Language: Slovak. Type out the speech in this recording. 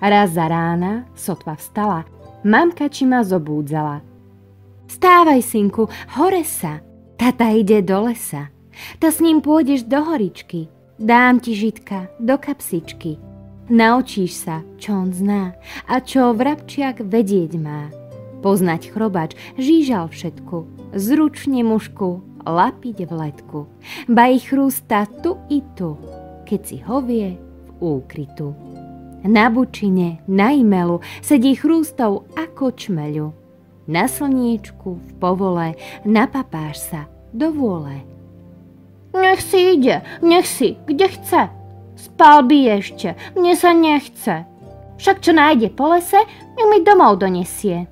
Raz za rána, sotva vstala, mamka či ma zobúdzala. Vstávaj, synku, hore sa, tata ide do lesa. Ta s ním pôjdeš do horičky, dám ti žitka do kapsičky. Naučíš sa, čo on zná a čo vrabčiak vedieť má. Poznať chrobač, žížal všetku, zručne mušku, lapiť v letku. Ba ich chrústa tu i tu, keď si ho vie v úkrytu. Na bučine, na imelu sedí chrústov ako čmeľu. Na slniečku, v povole, napapáš sa do vôle. Nech si ide, nech si, kde chce. Spal by ešte, mne sa nechce. Však čo nájde po lese, nech mi domov donesie.